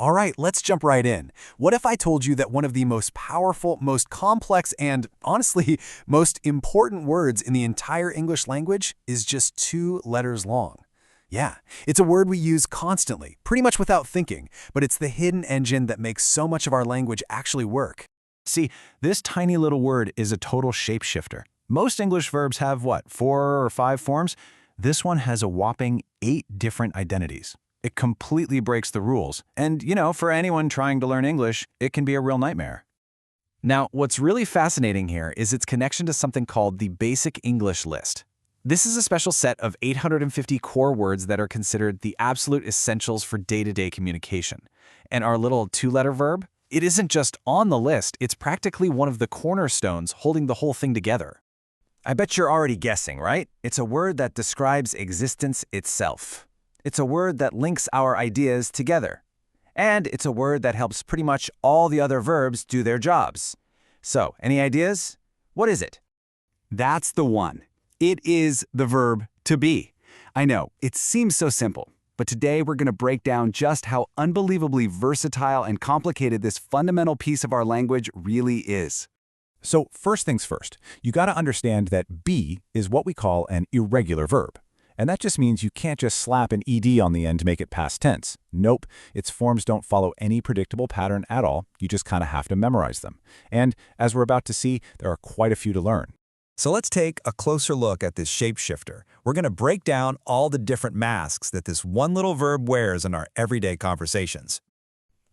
All right, let's jump right in. What if I told you that one of the most powerful, most complex, and honestly, most important words in the entire English language is just 2 letters long? Yeah, it's a word we use constantly, pretty much without thinking, but it's the hidden engine that makes so much of our language actually work. See, this tiny little word is a total shapeshifter. Most English verbs have, what, 4 or 5 forms? This one has a whopping 8 different identities. It completely breaks the rules, and, for anyone trying to learn English, it can be a real nightmare. Now, what's really fascinating here is its connection to something called the Basic English List. This is a special set of 850 core words that are considered the absolute essentials for day-to-day communication. And our little 2-letter verb? It isn't just on the list, it's practically one of the cornerstones holding the whole thing together. I bet you're already guessing, right? It's a word that describes existence itself. It's a word that links our ideas together. And it's a word that helps pretty much all the other verbs do their jobs. So, any ideas? What is it? That's the one. It is the verb to be. I know, it seems so simple, but today we're going to break down just how unbelievably versatile and complicated this fundamental piece of our language really is. So first things first, you got to understand that be is what we call an irregular verb. And that just means you can't just slap an ed on the end to make it past tense. Nope, its forms don't follow any predictable pattern at all. You just kind of have to memorize them. And as we're about to see, there are quite a few to learn. So let's take a closer look at this shapeshifter. We're going to break down all the different masks that this one little verb wears in our everyday conversations.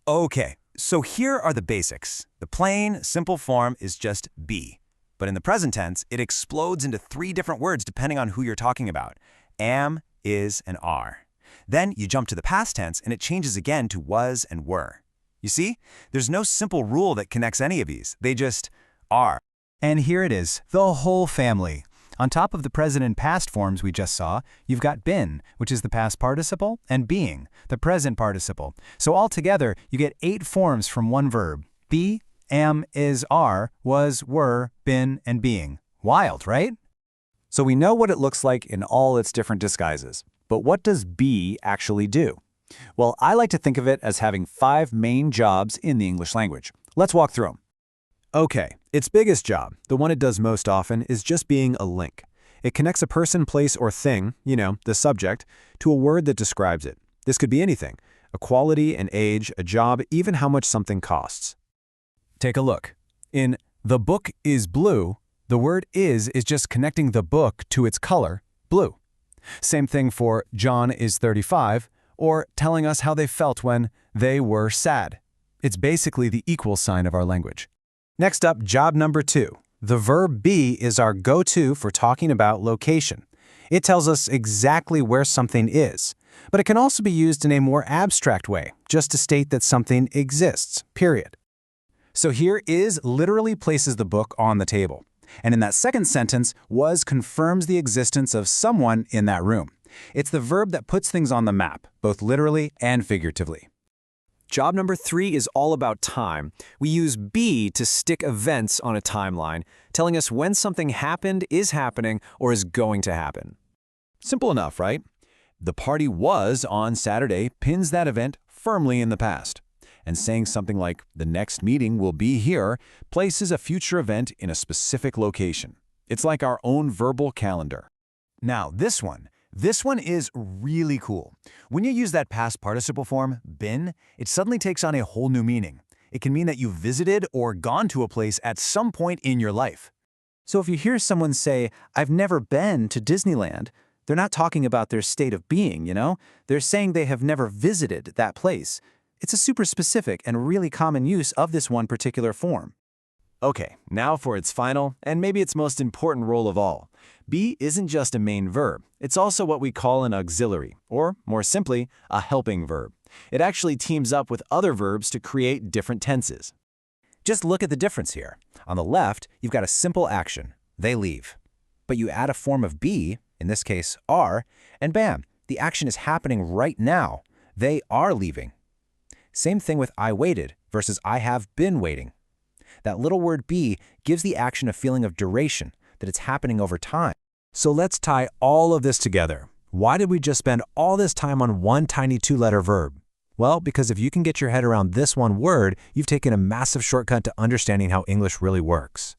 Okay, so here are the basics. The plain, simple form is just be. But in the present tense, it explodes into 3 different words depending on who you're talking about. Am, is, and are. Then you jump to the past tense and it changes again to was and were. You see, there's no simple rule that connects any of these. They just are. And here it is, the whole family. On top of the present and past forms we just saw, you've got been, which is the past participle, and being, the present participle. So altogether, you get 8 forms from one verb. Be, am, is, are, was, were, been, and being. Wild, right? So we know what it looks like in all its different disguises. But what does be actually do? Well, I like to think of it as having 5 main jobs in the English language. Let's walk through them. Okay, its biggest job, the one it does most often, is just being a link. It connects a person, place, or thing, the subject, to a word that describes it. This could be anything: a quality, an age, a job, even how much something costs. Take a look. In "the book is blue," the word is just connecting the book to its color, blue. Same thing for "John is 35," or telling us how they felt when they were sad. It's basically the equal sign of our language. Next up, job number 2. The verb be is our go-to for talking about location. It tells us exactly where something is, but it can also be used in a more abstract way, just to state that something exists, period. So here is literally places the book on the table. And in that second sentence, was confirms the existence of someone in that room. It's the verb that puts things on the map, both literally and figuratively. Job number 3 is all about time. We use be to stick events on a timeline, telling us when something happened, is happening, or is going to happen. Simple enough, right? The party was on Saturday pins that event firmly in the past. And saying something like, the next meeting will be here, places a future event in a specific location. It's like our own verbal calendar. Now, this one is really cool. When you use that past participle form, been, it suddenly takes on a whole new meaning. It can mean that you visited or gone to a place at some point in your life. So if you hear someone say, I've never been to Disneyland, they're not talking about their state of being, They're saying they have never visited that place. It's a super specific and really common use of this one particular form. Okay, now for its final, and maybe its most important role of all. Be isn't just a main verb. It's also what we call an auxiliary, or more simply, a helping verb. It actually teams up with other verbs to create different tenses. Just look at the difference here. On the left, you've got a simple action, they leave. But you add a form of be, in this case are, and bam, the action is happening right now. They are leaving. Same thing with I waited versus I have been waiting. That little word be gives the action a feeling of duration, that it's happening over time. So let's tie all of this together. Why did we just spend all this time on one tiny 2-letter verb? Well, because if you can get your head around this one word, you've taken a massive shortcut to understanding how English really works.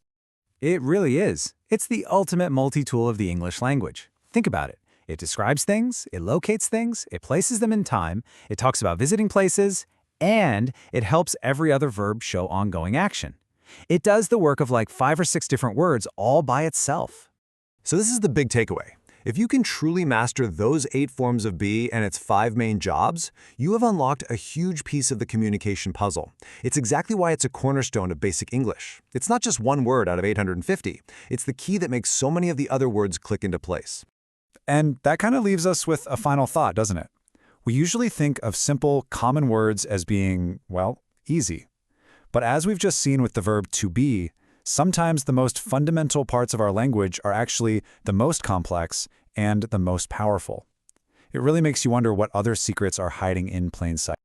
It really is. It's the ultimate multi-tool of the English language. Think about it. It describes things, it locates things, it places them in time, it talks about visiting places, and it helps every other verb show ongoing action. It does the work of like 5 or 6 different words all by itself. So this is the big takeaway. If you can truly master those 8 forms of be and its 5 main jobs, you have unlocked a huge piece of the communication puzzle. It's exactly why it's a cornerstone of basic English. It's not just one word out of 850. It's the key that makes so many of the other words click into place. And that kind of leaves us with a final thought, doesn't it? We usually think of simple, common words as being, well, easy. But as we've just seen with the verb to be, sometimes the most fundamental parts of our language are actually the most complex and the most powerful. It really makes you wonder what other secrets are hiding in plain sight.